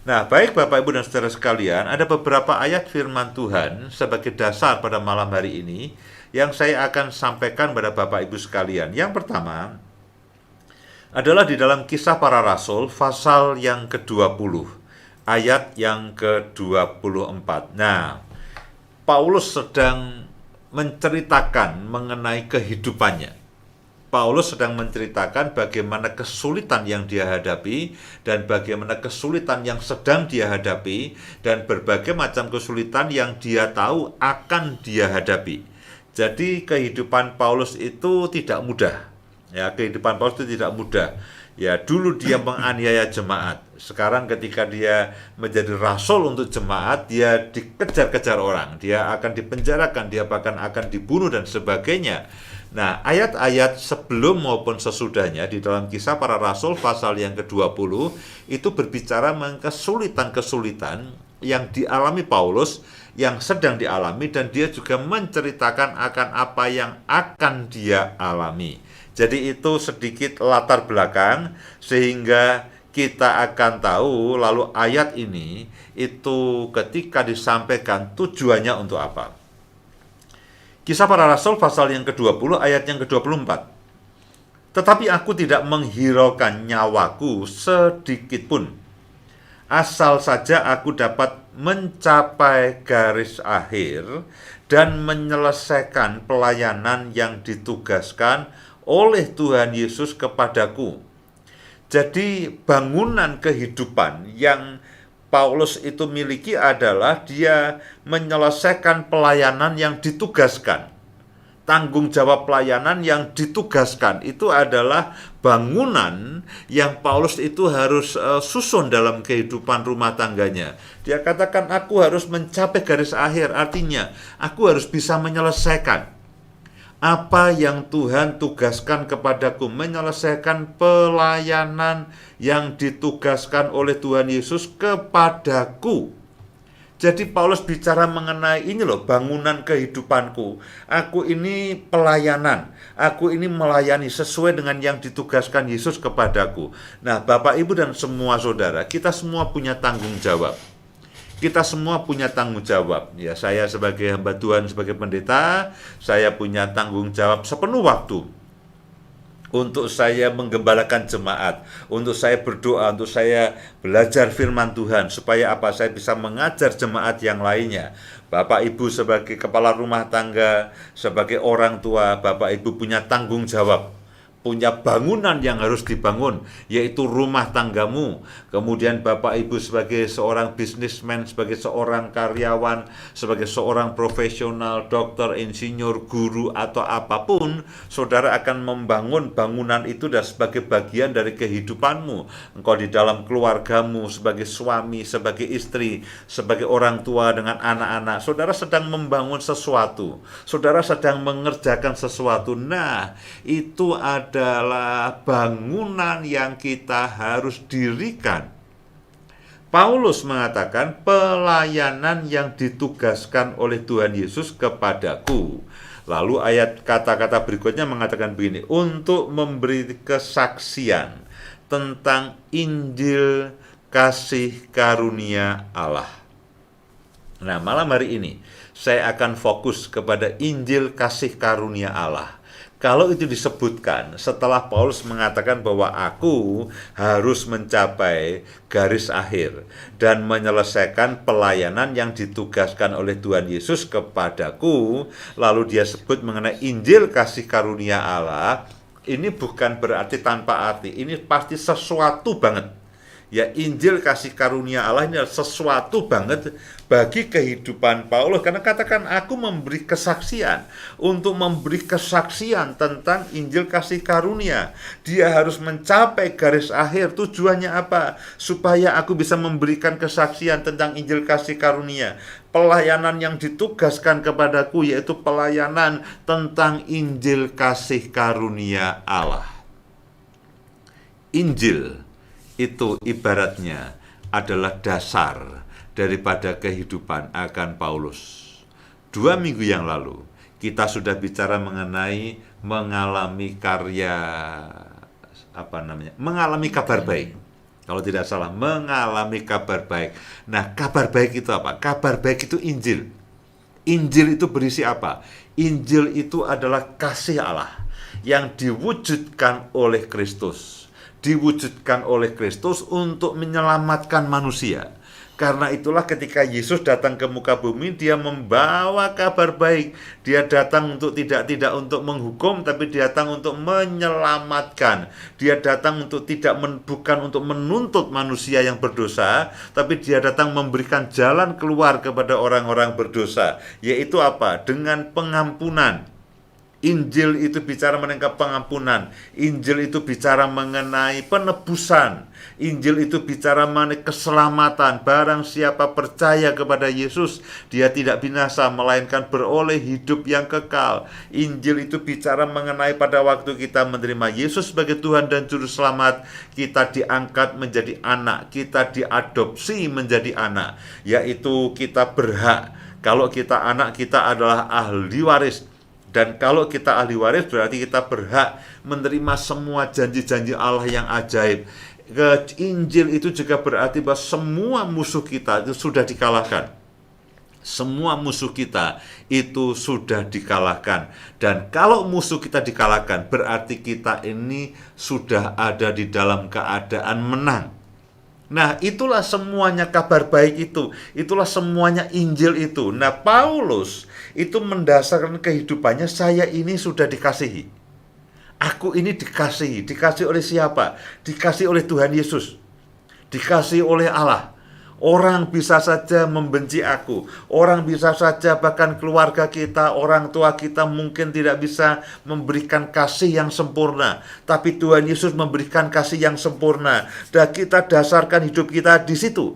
Nah, baik Bapak Ibu dan Saudara sekalian, ada beberapa ayat firman Tuhan sebagai dasar pada malam hari ini yang saya akan sampaikan pada Bapak Ibu sekalian. Yang pertama adalah di dalam Kisah Para Rasul pasal yang ke-20, ayat yang ke-24. Nah, Paulus sedang menceritakan mengenai kehidupannya. Paulus sedang menceritakan bagaimana kesulitan yang dia hadapi dan bagaimana kesulitan yang sedang dia hadapi dan berbagai macam kesulitan yang dia tahu akan dia hadapi. Jadi kehidupan Paulus itu tidak mudah. Ya, kehidupan Paulus itu tidak mudah. Ya, dulu dia menganiaya jemaat. Sekarang ketika dia menjadi rasul untuk jemaat, dia dikejar-kejar orang. Dia akan dipenjarakan, dia bahkan akan dibunuh dan sebagainya. Nah, ayat-ayat sebelum maupun sesudahnya di dalam Kisah Para Rasul pasal yang ke-20 itu berbicara mengenai kesulitan-kesulitan yang dialami Paulus, yang sedang dialami, dan dia juga menceritakan akan apa yang akan dia alami. Jadi itu sedikit latar belakang sehingga kita akan tahu lalu ayat ini itu ketika disampaikan tujuannya untuk apa. Kisah Para Rasul pasal yang ke-20 ayat yang ke-24. Tetapi aku tidak menghiraukan nyawaku sedikit pun, asal saja aku dapat mencapai garis akhir dan menyelesaikan pelayanan yang ditugaskan oleh Tuhan Yesus kepadaku. Jadi bangunan kehidupan yang Paulus itu miliki adalah dia menyelesaikan pelayanan yang ditugaskan. Tanggung jawab pelayanan yang ditugaskan itu adalah bangunan yang Paulus itu harus susun dalam kehidupan rumah tangganya. Dia katakan aku harus mencapai garis akhir, artinya aku harus bisa menyelesaikan apa yang Tuhan tugaskan kepadaku, menyelesaikan pelayanan yang ditugaskan oleh Tuhan Yesus kepadaku. Jadi Paulus bicara mengenai ini loh, bangunan kehidupanku. Aku ini pelayanan, aku ini melayani sesuai dengan yang ditugaskan Yesus kepadaku. Nah, Bapak, Ibu, dan semua saudara, kita semua punya tanggung jawab. Kita semua punya tanggung jawab. Ya, saya sebagai hamba Tuhan, sebagai pendeta, saya punya tanggung jawab sepenuh waktu untuk saya menggembalakan jemaat, untuk saya berdoa, untuk saya belajar firman Tuhan, supaya apa? Saya bisa mengajar jemaat yang lainnya. Bapak Ibu sebagai kepala rumah tangga, sebagai orang tua, Bapak Ibu punya tanggung jawab, punya bangunan yang harus dibangun, yaitu rumah tanggamu. Kemudian Bapak Ibu sebagai seorang bisnismen, sebagai seorang karyawan, sebagai seorang profesional, dokter, insinyur, guru, atau apapun, saudara akan membangun bangunan itu dan sebagai bagian dari kehidupanmu. Engkau di dalam keluargamu, sebagai suami, sebagai istri, sebagai orang tua dengan anak-anak, saudara sedang membangun sesuatu, saudara sedang mengerjakan sesuatu. Nah, itu adalah bangunan yang kita harus dirikan. Paulus mengatakan pelayanan yang ditugaskan oleh Tuhan Yesus kepadaku. Lalu ayat kata-kata berikutnya mengatakan begini, untuk memberi kesaksian tentang Injil kasih karunia Allah. Nah, malam hari ini saya akan fokus kepada Injil kasih karunia Allah. Kalau itu disebutkan setelah Paulus mengatakan bahwa aku harus mencapai garis akhir dan menyelesaikan pelayanan yang ditugaskan oleh Tuhan Yesus kepadaku, lalu dia sebut mengenai Injil kasih karunia Allah, ini bukan berarti tanpa arti, ini pasti sesuatu banget. Ya, Injil kasih karunia Allah ini adalah sesuatu banget bagi kehidupan Paulus, karena katakan aku memberi kesaksian. Untuk memberi kesaksian tentang Injil kasih karunia, dia harus mencapai garis akhir. Tujuannya apa? Supaya aku bisa memberikan kesaksian tentang Injil kasih karunia, pelayanan yang ditugaskan kepadaku, yaitu pelayanan tentang Injil kasih karunia Allah. Injil itu ibaratnya adalah dasar daripada kehidupan akan Paulus. 2 minggu yang lalu kita sudah bicara mengenai mengalami mengalami kabar baik. Kalau tidak salah, mengalami kabar baik. Nah, kabar baik itu apa? Kabar baik itu Injil. Injil itu berisi apa? Injil itu adalah kasih Allah yang diwujudkan oleh Kristus. Diwujudkan oleh Kristus untuk menyelamatkan manusia. Karena itulah ketika Yesus datang ke muka bumi, dia membawa kabar baik. Dia datang untuk tidak untuk menghukum, tapi dia datang untuk menyelamatkan. Dia datang untuk bukan untuk menuntut manusia yang berdosa, tapi dia datang memberikan jalan keluar kepada orang-orang berdosa. Yaitu apa? Dengan pengampunan. Injil itu bicara mengenai pengampunan. Injil itu bicara mengenai penebusan. Injil itu bicara mengenai keselamatan. Barang siapa percaya kepada Yesus, dia tidak binasa, melainkan beroleh hidup yang kekal. Injil itu bicara mengenai pada waktu kita menerima Yesus sebagai Tuhan dan Juru Selamat, kita diangkat menjadi anak, kita diadopsi menjadi anak, yaitu kita berhak. Kalau kita anak, kita adalah ahli waris. Dan kalau kita ahli waris, berarti kita berhak menerima semua janji-janji Allah yang ajaib. Injil itu juga berarti bahwa semua musuh kita itu sudah dikalahkan. Semua musuh kita itu sudah dikalahkan. Dan kalau musuh kita dikalahkan, berarti kita ini sudah ada di dalam keadaan menang. Nah, itulah semuanya kabar baik itu. Itulah semuanya Injil itu. Nah, Paulus itu mendasarkan kehidupannya, saya ini sudah dikasihi. Aku ini dikasihi. Dikasihi oleh siapa? Dikasihi oleh Tuhan Yesus. Dikasihi oleh Allah. Orang bisa saja membenci aku. Orang bisa saja, bahkan keluarga kita, orang tua kita mungkin tidak bisa memberikan kasih yang sempurna. Tapi Tuhan Yesus memberikan kasih yang sempurna. Dan kita dasarkan hidup kita di situ.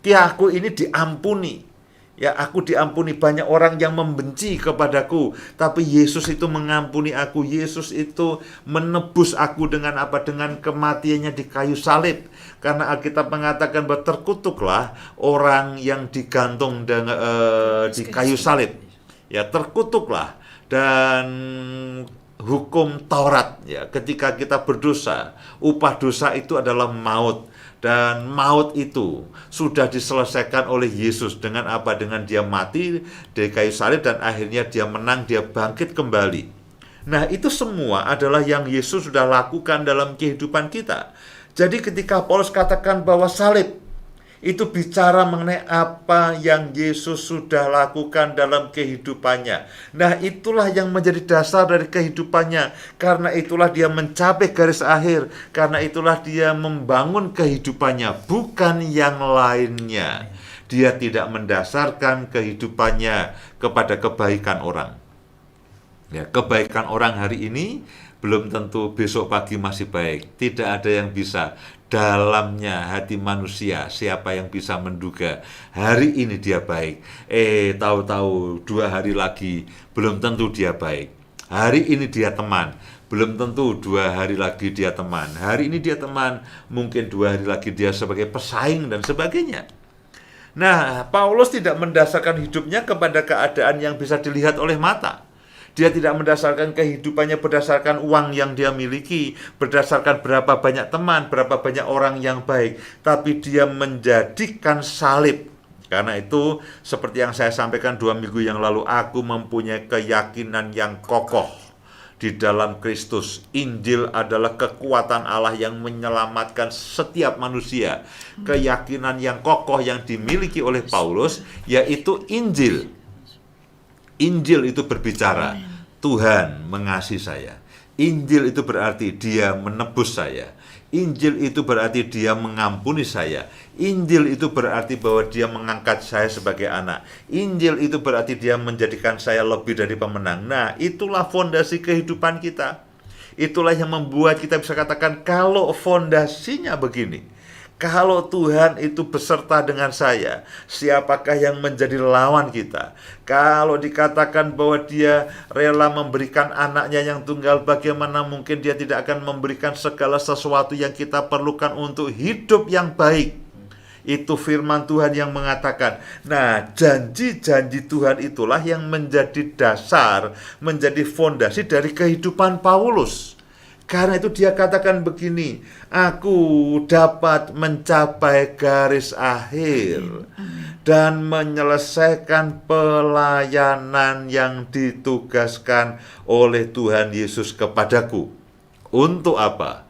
Aku ini diampuni. Ya, aku diampuni. Banyak orang yang membenci kepadaku, tapi Yesus itu mengampuni aku. Yesus itu menebus aku dengan apa? Dengan kematiannya di kayu salib. Karena Alkitab mengatakan bahwa terkutuklah orang yang digantung di kayu salib. Ya, terkutuklah. Dan hukum Taurat, ya, ketika kita berdosa, upah dosa itu adalah maut. Dan maut itu sudah diselesaikan oleh Yesus dengan apa? Dengan dia mati di kayu salib dan akhirnya dia menang, dia bangkit kembali. Nah, itu semua adalah yang Yesus sudah lakukan dalam kehidupan kita. Jadi ketika Paulus katakan bahwa salib itu bicara mengenai apa yang Yesus sudah lakukan dalam kehidupannya. Nah, itulah yang menjadi dasar dari kehidupannya. Karena itulah dia mencapai garis akhir. Karena itulah dia membangun kehidupannya, bukan yang lainnya. Dia tidak mendasarkan kehidupannya kepada kebaikan orang. Ya, kebaikan orang hari ini belum tentu besok pagi masih baik. Tidak ada yang bisa. Dalamnya hati manusia, siapa yang bisa menduga hari ini dia baik, tahu-tahu 2 hari lagi belum tentu dia baik. Hari ini dia teman, belum tentu 2 hari lagi dia teman. Hari ini dia teman, mungkin 2 hari lagi dia sebagai pesaing dan sebagainya. Nah, Paulus tidak mendasarkan hidupnya kepada keadaan yang bisa dilihat oleh mata. Dia tidak mendasarkan kehidupannya berdasarkan uang yang dia miliki, berdasarkan berapa banyak teman, berapa banyak orang yang baik. Tapi dia menjadikan salib. Karena itu, seperti yang saya sampaikan 2 minggu yang lalu, aku mempunyai keyakinan yang kokoh di dalam Kristus. Injil adalah kekuatan Allah yang menyelamatkan setiap manusia. Keyakinan yang kokoh yang dimiliki oleh Paulus, yaitu Injil. Injil itu berbicara, Tuhan mengasihi saya. Injil itu berarti dia menebus saya. Injil itu berarti dia mengampuni saya. Injil itu berarti bahwa dia mengangkat saya sebagai anak. Injil itu berarti dia menjadikan saya lebih dari pemenang. Nah, itulah fondasi kehidupan kita. Itulah yang membuat kita bisa katakan, kalau fondasinya begini, kalau Tuhan itu beserta dengan saya, siapakah yang menjadi lawan kita? Kalau dikatakan bahwa dia rela memberikan anaknya yang tunggal, bagaimana mungkin dia tidak akan memberikan segala sesuatu yang kita perlukan untuk hidup yang baik? Itu firman Tuhan yang mengatakan. Nah, janji-janji Tuhan itulah yang menjadi dasar, menjadi fondasi dari kehidupan Paulus. Karena itu dia katakan begini, aku dapat mencapai garis akhir dan menyelesaikan pelayanan yang ditugaskan oleh Tuhan Yesus kepadaku. Untuk apa?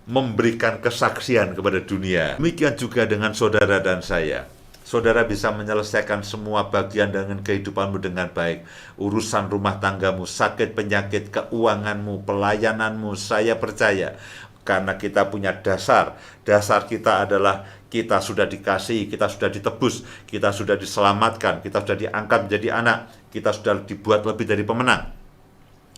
Memberikan kesaksian kepada dunia. Demikian juga dengan saudara dan saya. Saudara bisa menyelesaikan semua bagian dengan kehidupanmu dengan baik. Urusan rumah tanggamu, sakit penyakit, keuanganmu, pelayananmu, saya percaya. Karena kita punya dasar. Dasar kita adalah kita sudah dikasihi, kita sudah ditebus, kita sudah diselamatkan, kita sudah diangkat menjadi anak, kita sudah dibuat lebih dari pemenang.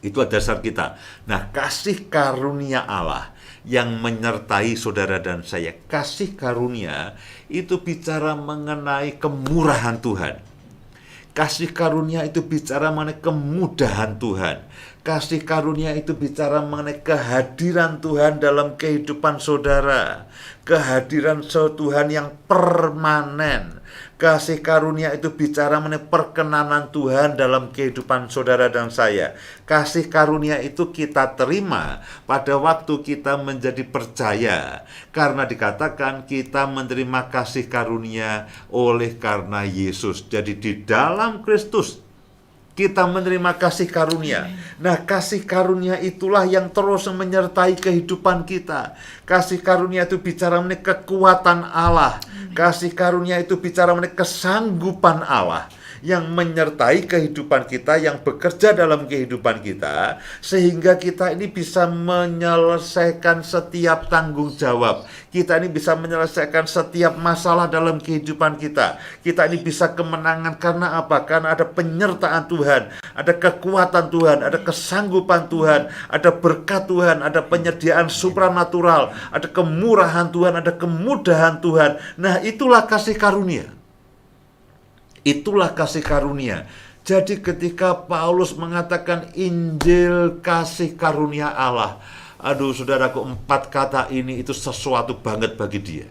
Itu dasar kita. Nah, kasih karunia Allah yang menyertai saudara dan saya. Kasih karunia itu bicara mengenai kemurahan Tuhan. Kasih karunia itu bicara mengenai kemudahan Tuhan. Kasih karunia itu bicara mengenai kehadiran Tuhan dalam kehidupan saudara. Kehadiran Tuhan yang permanen. Kasih karunia itu bicara mengenai perkenanan Tuhan dalam kehidupan saudara dan saya. Kasih karunia itu kita terima pada waktu kita menjadi percaya. Karena dikatakan kita menerima kasih karunia oleh karena Yesus. Jadi di dalam Kristus kita menerima kasih karunia. Nah, kasih karunia itulah yang terus menyertai kehidupan kita. Kasih karunia itu bicara mengenai kekuatan Allah. Kasih karunia itu bicara mengenai kesanggupan Allah yang menyertai kehidupan kita, yang bekerja dalam kehidupan kita, sehingga kita ini bisa menyelesaikan setiap tanggung jawab. Kita ini bisa menyelesaikan setiap masalah dalam kehidupan kita. Kita ini bisa kemenangan karena apa? Karena ada penyertaan Tuhan, ada kekuatan Tuhan, ada kesanggupan Tuhan, ada berkat Tuhan, ada penyediaan supranatural, ada kemurahan Tuhan, ada kemudahan Tuhan. Nah, itulah kasih karunia. Itulah kasih karunia. Jadi ketika Paulus mengatakan Injil kasih karunia Allah, aduh saudaraku, 4 kata ini itu sesuatu banget bagi dia.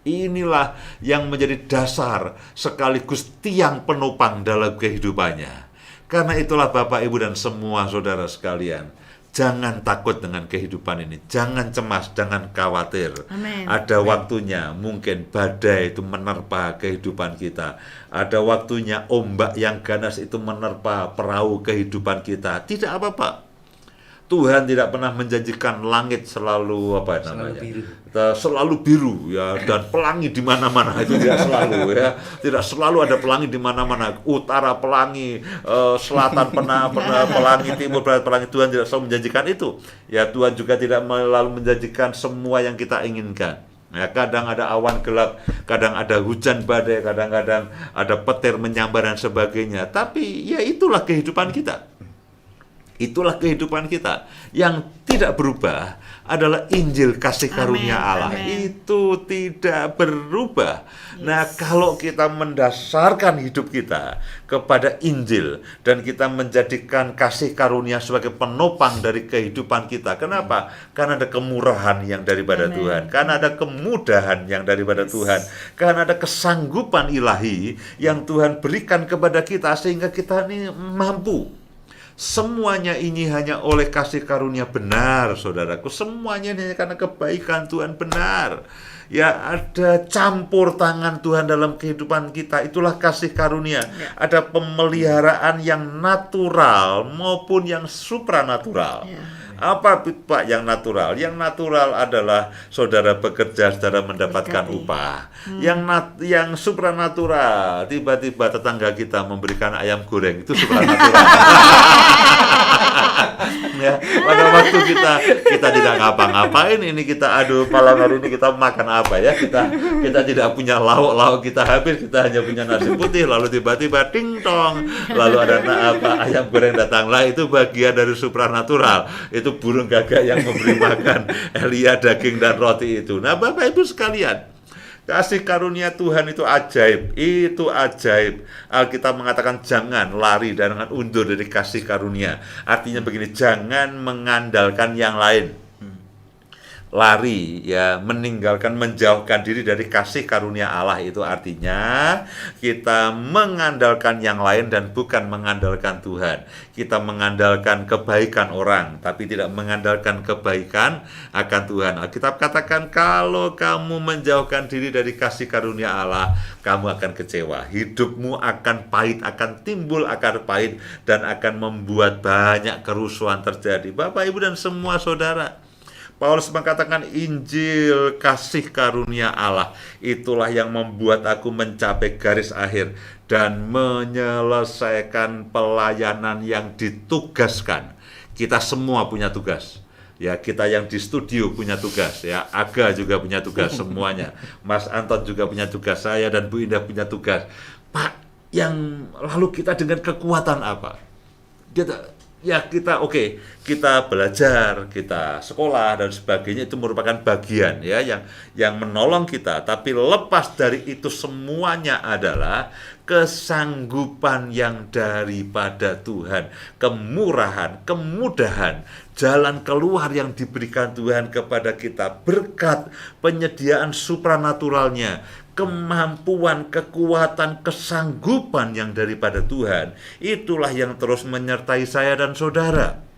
Inilah yang menjadi dasar sekaligus tiang penopang dalam kehidupannya. Karena itulah Bapak, Ibu, dan semua saudara sekalian, jangan takut dengan kehidupan ini. Jangan cemas, jangan khawatir. Amen. Ada waktunya mungkin badai itu menerpa kehidupan kita. Ada waktunya ombak yang ganas itu menerpa perahu kehidupan kita. Tidak apa-apa. Tuhan tidak pernah menjanjikan langit selalu apa namanya? Selalu biru ya, dan pelangi di mana-mana. Itu tidak selalu ya. Tidak selalu ada pelangi di mana-mana. Utara pelangi, selatan pelangi, timur pelangi. Tuhan tidak selalu menjanjikan itu. Ya, Tuhan juga tidak selalu menjanjikan semua yang kita inginkan. Ya, kadang ada awan gelap, kadang ada hujan badai, kadang-kadang ada petir menyambar dan sebagainya. Tapi ya itulah kehidupan kita. Itulah kehidupan kita. Yang tidak berubah adalah Injil kasih karunia Allah. Amen. Itu tidak berubah. Nah, kalau kita mendasarkan hidup kita kepada Injil dan kita menjadikan kasih karunia sebagai penopang dari kehidupan kita. Kenapa? Karena ada kemurahan yang daripada Tuhan. Karena ada kemudahan yang daripada Tuhan. Karena ada kesanggupan ilahi yang Tuhan berikan kepada kita sehingga kita ini mampu. Semuanya ini hanya oleh kasih karunia benar, saudaraku. Semuanya ini hanya karena kebaikan Tuhan benar. Ya, ada campur tangan Tuhan dalam kehidupan kita. Itulah kasih karunia. Ya. Ada pemeliharaan yang natural maupun yang supranatural. Ya. Apa Pak yang natural? Yang natural adalah saudara bekerja, saudara mendapatkan upah. Yang supranatural, tiba-tiba tetangga kita memberikan ayam goreng, itu supranatural. Ya, pada waktu kita tidak ngapa-ngapain, ini kita aduh malam hari ini kita makan apa ya, kita tidak punya lauk kita habis, kita hanya punya nasi putih, lalu tiba-tiba ting tong, lalu ada ayam goreng datanglah. Itu bagian dari supranatural. Itu burung gagak yang memberi makan Elia daging dan roti itu. Nah, Bapak Ibu sekalian, kasih karunia Tuhan itu ajaib. Itu ajaib. Alkitab mengatakan jangan lari dan jangan undur dari kasih karunia. Artinya begini, jangan mengandalkan yang lain. lari, ya, meninggalkan, menjauhkan diri dari kasih karunia Allah, itu artinya kita mengandalkan yang lain dan bukan mengandalkan Tuhan. Kita mengandalkan kebaikan orang tapi tidak mengandalkan kebaikan akan Tuhan. Alkitab katakan kalau kamu menjauhkan diri dari kasih karunia Allah, kamu akan kecewa. Hidupmu akan pahit, akan timbul akar pahit, dan akan membuat banyak kerusuhan terjadi. Bapak, Ibu, dan semua saudara, Paulus mengatakan Injil kasih karunia Allah itulah yang membuat aku mencapai garis akhir dan menyelesaikan pelayanan yang ditugaskan. Kita semua punya tugas. Ya, kita yang di studio punya tugas, ya, Aga juga punya tugas, semuanya. Mas Anton juga punya tugas, saya dan Bu Indah punya tugas. Pak, yang lalu kita dengan kekuatan apa? Kita kita belajar, kita sekolah dan sebagainya, itu merupakan bagian, ya, yang menolong kita. Tapi lepas dari itu semuanya adalah kesanggupan yang daripada Tuhan, kemurahan, kemudahan, jalan keluar yang diberikan Tuhan kepada kita, berkat penyediaan supranaturalnya, kemampuan, kekuatan, kesanggupan yang daripada Tuhan. Itulah yang terus menyertai saya dan saudara.